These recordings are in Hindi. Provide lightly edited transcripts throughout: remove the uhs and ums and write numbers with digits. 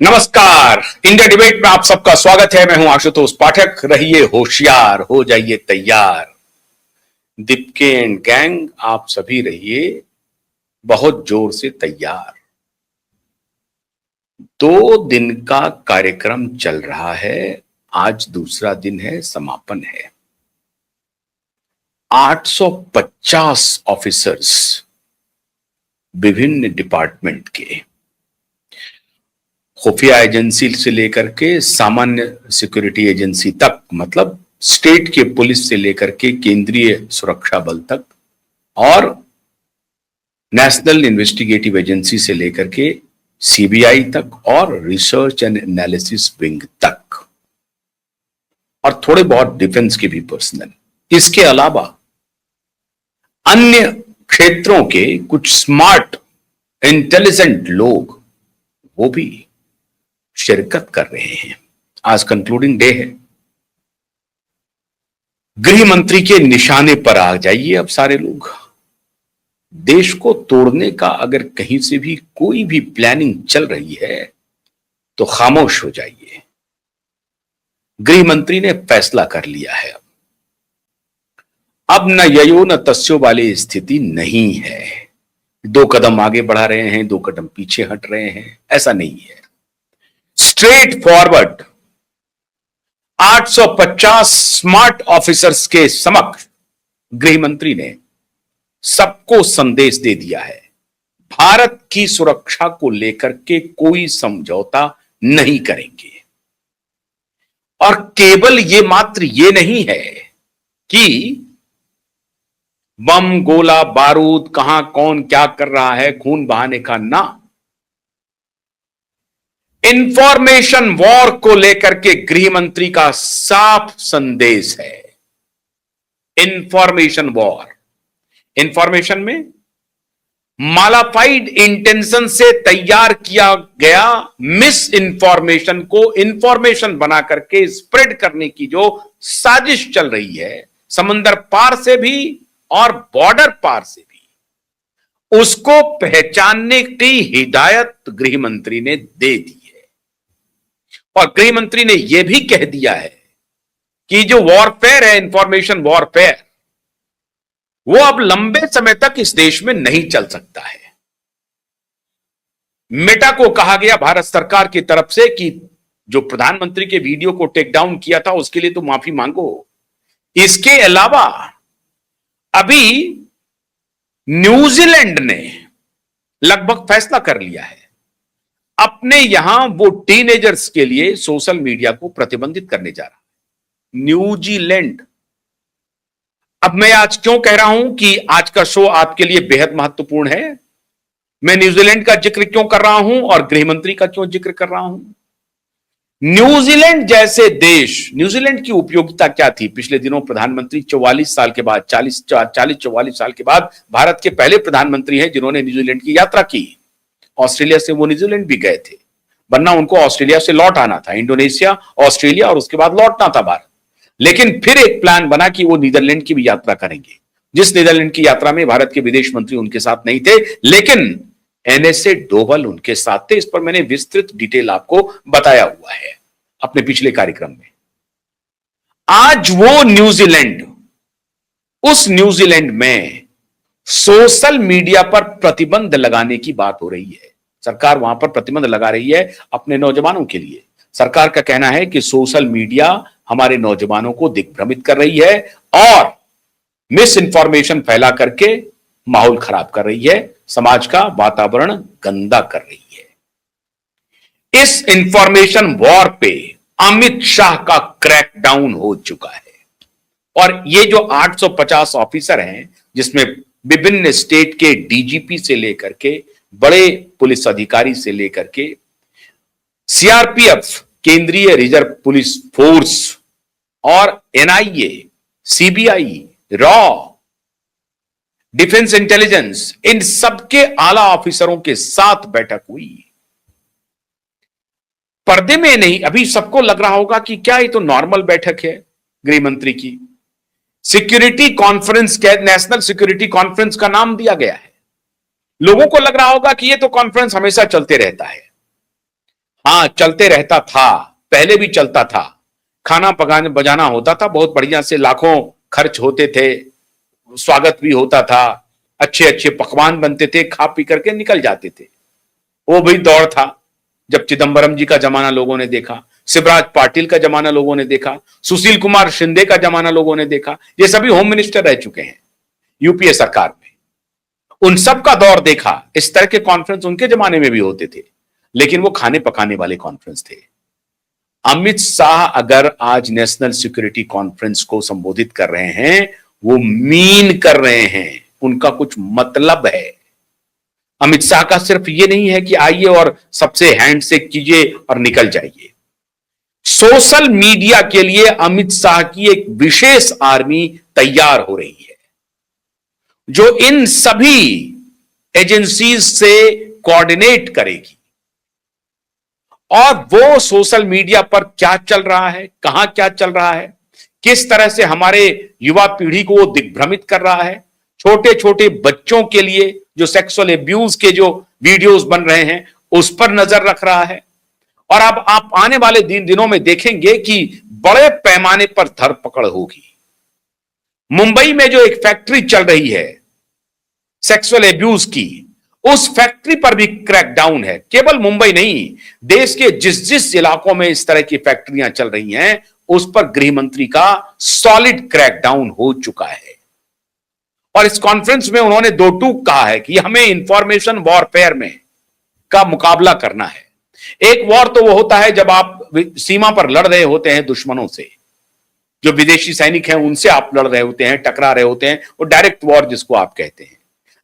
नमस्कार। इंडिया डिबेट में आप सबका स्वागत है। मैं हूं आशुतोष पाठक। रहिए होशियार, हो जाइए तैयार। दीपके एंड गैंग, आप सभी रहिए बहुत जोर से तैयार। 2 दिन का कार्यक्रम चल रहा है। आज दूसरा दिन है, समापन है। 850 ऑफिसर्स विभिन्न डिपार्टमेंट के, खुफिया एजेंसी से लेकर के सामान्य सिक्योरिटी एजेंसी तक, मतलब स्टेट के पुलिस से लेकर के केंद्रीय सुरक्षा बल तक, और नेशनल इन्वेस्टिगेटिव एजेंसी से लेकर के सीबीआई तक, और रिसर्च एंड एनालिसिस विंग तक, और थोड़े बहुत डिफेंस के भी पर्सनल। इसके अलावा अन्य क्षेत्रों के कुछ स्मार्ट इंटेलिजेंट लोग वो भी शिरकत कर रहे हैं। आज कंक्लूडिंग डे है। गृह मंत्री के निशाने पर आ जाइए अब सारे लोग। देश को तोड़ने का अगर कहीं से भी कोई भी प्लानिंग चल रही है तो खामोश हो जाइए। गृह मंत्री ने फैसला कर लिया है। अब न ययो न तस्यो वाली स्थिति नहीं है। 2 कदम आगे बढ़ा रहे हैं, 2 कदम पीछे हट रहे हैं, ऐसा नहीं है। स्ट्रेट फॉरवर्ड 850 स्मार्ट ऑफिसर्स के समक्ष गृह मंत्री ने सबको संदेश दे दिया है। भारत की सुरक्षा को लेकर के कोई समझौता नहीं करेंगे। और केवल ये मात्र ये नहीं है कि बम, गोला, बारूद, कहां कौन क्या कर रहा है, खून बहाने का ना, इंफॉर्मेशन वॉर को लेकर के गृह मंत्री का साफ संदेश है। इंफॉर्मेशन वॉर, इंफॉर्मेशन में मालाफाइड इंटेंशन से तैयार किया गया मिस इंफॉर्मेशन को इंफॉर्मेशन बना करके स्प्रेड करने की जो साजिश चल रही है, समंदर पार से भी और बॉर्डर पार से भी, उसको पहचानने की हिदायत गृह मंत्री ने दे दी है। और गृह मंत्री ने यह भी कह दिया है कि जो वॉरफेयर है, इंफॉर्मेशन वॉरफेयर, वो अब लंबे समय तक इस देश में नहीं चल सकता है। मेटा को कहा गया भारत सरकार की तरफ से कि जो प्रधानमंत्री के वीडियो को टेक डाउन किया था उसके लिए तो माफी मांगो। इसके अलावा अभी न्यूजीलैंड ने लगभग फैसला कर लिया है, अपने यहां वो टीनेजर्स के लिए सोशल मीडिया को प्रतिबंधित करने जा रहा है। न्यूजीलैंड। अब मैं आज क्यों कह रहा हूं कि आज का शो आपके लिए बेहद महत्वपूर्ण है, मैं न्यूजीलैंड का जिक्र क्यों कर रहा हूं और गृह मंत्री का क्यों जिक्र कर रहा हूं। न्यूजीलैंड जैसे देश, न्यूजीलैंड की उपयोगिता क्या थी? पिछले दिनों प्रधानमंत्री 44 साल के बाद, 44 साल के बाद भारत के पहले प्रधानमंत्री हैं जिन्होंने न्यूजीलैंड की यात्रा की। ऑस्ट्रेलिया से वो न्यूजीलैंड भी गए थे, वरना उनको ऑस्ट्रेलिया से लौट आना था, इंडोनेशिया, ऑस्ट्रेलिया और उसके बाद लौटना था भारत। लेकिन फिर एक प्लान बना कि वो नीदरलैंड की भी यात्रा करेंगे, जिस नीदरलैंड की यात्रा में भारत के विदेश मंत्री उनके साथ नहीं थे, लेकिन एनएसए डोभाल उनके साथ थे। इस पर मैंने विस्तृत डिटेल आपको बताया हुआ है अपने पिछले कार्यक्रम में। आज वो न्यूजीलैंड, उस न्यूजीलैंड में सोशल मीडिया पर प्रतिबंध लगाने की बात हो रही है। सरकार वहां पर प्रतिबंध लगा रही है अपने नौजवानों के लिए। सरकार का कहना है कि सोशल मीडिया हमारे नौजवानों को दिग्भ्रमित कर रही है और मिस इंफॉर्मेशन फैला करके माहौल खराब कर रही है, समाज का वातावरण गंदा कर रही है। इस इंफॉर्मेशन वॉर पे अमित शाह का क्रैकडाउन हो चुका है। और ये जो 850 ऑफिसर हैं, जिसमें विभिन्न स्टेट के डीजीपी से लेकर के बड़े पुलिस अधिकारी से लेकर के सीआरपीएफ, केंद्रीय रिजर्व पुलिस फोर्स, और एनआईए, सीबीआई, रॉ, डिफेंस इंटेलिजेंस, इन सबके आला ऑफिसरों के साथ बैठक हुई। पर्दे में नहीं। अभी सबको लग रहा होगा कि क्या ये तो नॉर्मल बैठक है गृह मंत्री की। Security conference, national security conference का नाम दिया गया है। लोगों को लग रहा होगा कि ये तो कॉन्फ्रेंस हमेशा चलते रहता है। हाँ, चलते रहता था, पहले भी चलता था। खाना पकाने बजाना होता था बहुत बढ़िया से, लाखों खर्च होते थे, स्वागत भी होता था, अच्छे अच्छे पकवान बनते थे, खा पी करके निकल जाते थे। वो भी दौर था जब चिदंबरम जी का जमाना लोगों ने देखा, शिवराज पाटिल का जमाना लोगों ने देखा, सुशील कुमार शिंदे का जमाना लोगों ने देखा। ये सभी होम मिनिस्टर रह चुके हैं यूपीए सरकार में। उन सब का दौर देखा। इस तरह के कॉन्फ्रेंस उनके जमाने में भी होते थे, लेकिन वो खाने पकाने वाले कॉन्फ्रेंस थे। अमित शाह अगर आज नेशनल सिक्योरिटी कॉन्फ्रेंस को संबोधित कर रहे हैं, वो मीन कर रहे हैं, उनका कुछ मतलब है। अमित शाह का सिर्फ ये नहीं है कि आइए और सबसे हैंडशेक कीजिए और निकल जाइए। सोशल मीडिया के लिए अमित शाह की एक विशेष आर्मी तैयार हो रही है, जो इन सभी एजेंसीज से कोऑर्डिनेट करेगी। और वो सोशल मीडिया पर क्या चल रहा है, कहां क्या चल रहा है, किस तरह से हमारे युवा पीढ़ी को वो दिग्भ्रमित कर रहा है, छोटे छोटे बच्चों के लिए जो सेक्सुअल एब्यूज के जो वीडियोस बन रहे हैं उस पर नजर रख रहा है। और अब आप आने वाले दिनों में देखेंगे कि बड़े पैमाने पर धरपकड़ होगी। मुंबई में जो एक फैक्ट्री चल रही है सेक्सुअल एब्यूज की, उस फैक्ट्री पर भी क्रैकडाउन है। केवल मुंबई नहीं, देश के जिस जिस इलाकों में इस तरह की फैक्ट्रियां चल रही हैं उस पर गृह मंत्री का सॉलिड क्रैकडाउन हो चुका है। और इस कॉन्फ्रेंस में उन्होंने दो टूक कहा है कि हमें इंफॉर्मेशन वॉरफेयर में का मुकाबला करना है। एक वॉर तो वो होता है जब आप सीमा पर लड़ रहे होते हैं दुश्मनों से, जो विदेशी सैनिक हैं उनसे आप लड़ रहे होते हैं, टकरा रहे होते हैं, वो डायरेक्ट वॉर जिसको आप कहते हैं।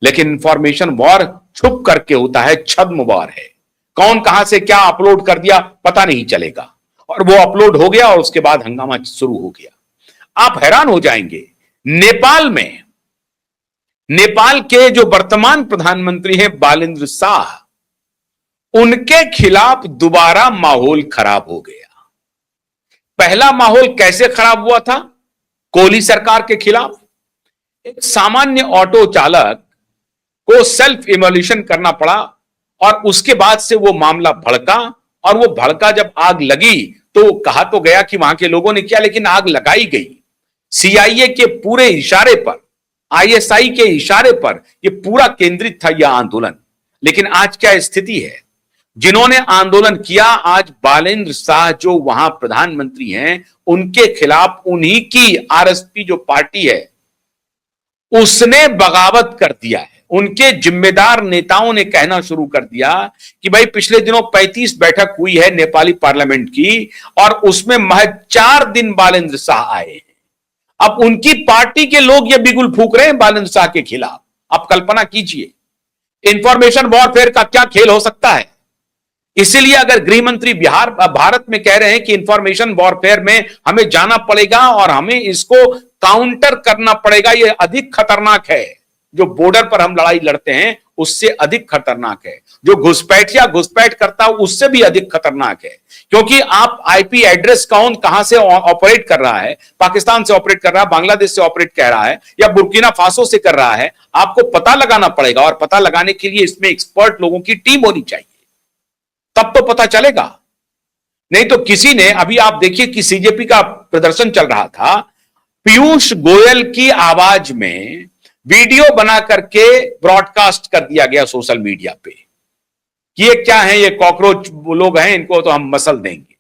लेकिन इंफॉर्मेशन वॉर छुप करके होता है, छद्म वॉर है। कौन कहां से क्या अपलोड कर दिया पता नहीं चलेगा, और वो अपलोड हो गया और उसके बाद हंगामा शुरू हो गया। आप हैरान हो जाएंगे, नेपाल के जो वर्तमान प्रधानमंत्री हैं बालेंद्र शाह, उनके खिलाफ दोबारा माहौल खराब हो गया। पहला माहौल कैसे खराब हुआ था? कोहली सरकार के खिलाफ एक सामान्य ऑटो चालक को सेल्फ इमोल्यूशन करना पड़ा, और उसके बाद से वो मामला भड़का, और वो भड़का जब आग लगी तो कहा तो गया कि वहां के लोगों ने किया, लेकिन आग लगाई गई सीआईए के पूरे इशारे पर, आईएसआई के इशारे पर ये पूरा केंद्रित था यह आंदोलन। लेकिन आज क्या स्थिति है? जिन्होंने आंदोलन किया, आज बालेंद्र शाह जो वहां प्रधानमंत्री हैं, उनके खिलाफ उन्हीं की आरएसपी जो पार्टी है उसने बगावत कर दिया है। उनके जिम्मेदार नेताओं ने कहना शुरू कर दिया कि भाई पिछले दिनों 35 बैठक हुई है नेपाली पार्लियामेंट की, और उसमें महज 4 दिन बालेंद्र शाह आए हैं। अब उनकी पार्टी के लोग ये बिगुल फूंक रहे हैं बालेंद्र शाह के खिलाफ। आप कल्पना कीजिए इंफॉर्मेशन वॉरफेयर का क्या खेल हो सकता है। इसीलिए अगर गृह मंत्री भारत में कह रहे हैं कि इंफॉर्मेशन वॉरफेयर में हमें जाना पड़ेगा और हमें इसको काउंटर करना पड़ेगा, यह अधिक खतरनाक है। जो बॉर्डर पर हम लड़ाई लड़ते हैं उससे अधिक खतरनाक है, जो घुसपैठिया घुसपैठ करता है उससे भी अधिक खतरनाक है। क्योंकि आप आईपी एड्रेस कौन कहां से ऑपरेट कर रहा है, पाकिस्तान से ऑपरेट कर रहा है, बांग्लादेश से ऑपरेट कर रहा है, या बुर्किना फासो से कर रहा है, आपको पता लगाना पड़ेगा। और पता लगाने के लिए इसमें एक्सपर्ट लोगों की टीम होनी चाहिए, तब तो पता चलेगा। नहीं तो किसी ने, अभी आप देखिए कि सीजेपी का प्रदर्शन चल रहा था, पीयूष गोयल की आवाज में वीडियो बना करके ब्रॉडकास्ट कर दिया गया सोशल मीडिया पे कि ये क्या है, ये कॉकरोच लोग हैं, इनको तो हम मसल देंगे,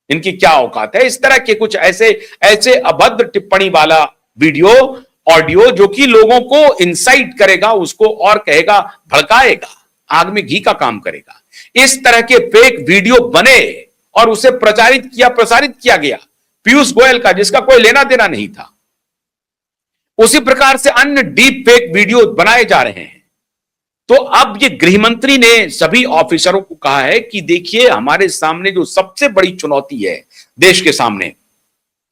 इनकी क्या औकात है। इस तरह के कुछ ऐसे अभद्र टिप्पणी वाला वीडियो ऑडियो जो कि लोगों को इंसाइट करेगा, उसको और कहेगा, भड़काएगा, आग में घी का काम करेगा। इस तरह के फेक वीडियो बने और उसे प्रसारित किया गया पीयूष गोयल का, जिसका कोई लेना देना नहीं था। उसी प्रकार से अन्य डीप फेक वीडियो बनाए जा रहे हैं। तो अब ये गृह मंत्री ने सभी ऑफिसरों को कहा है कि देखिए, हमारे सामने जो सबसे बड़ी चुनौती है देश के सामने,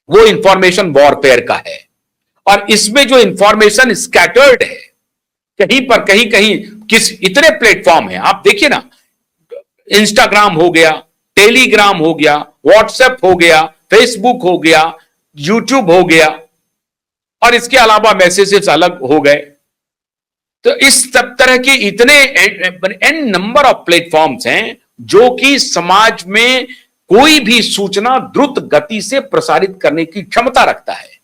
वो इंफॉर्मेशन वॉरफेयर का है। और इसमें जो इंफॉर्मेशन स्कैटर्ड है, कहीं पर कहीं इतने प्लेटफॉर्म है, आप देखिए ना, इंस्टाग्राम हो गया, टेलीग्राम हो गया, व्हाट्सएप हो गया, फेसबुक हो गया, यूट्यूब हो गया, और इसके अलावा मैसेजेस अलग हो गए। तो इस सब तरह के इतने एन नंबर ऑफ प्लेटफॉर्म्स हैं, जो कि समाज में कोई भी सूचना द्रुत गति से प्रसारित करने की क्षमता रखता है।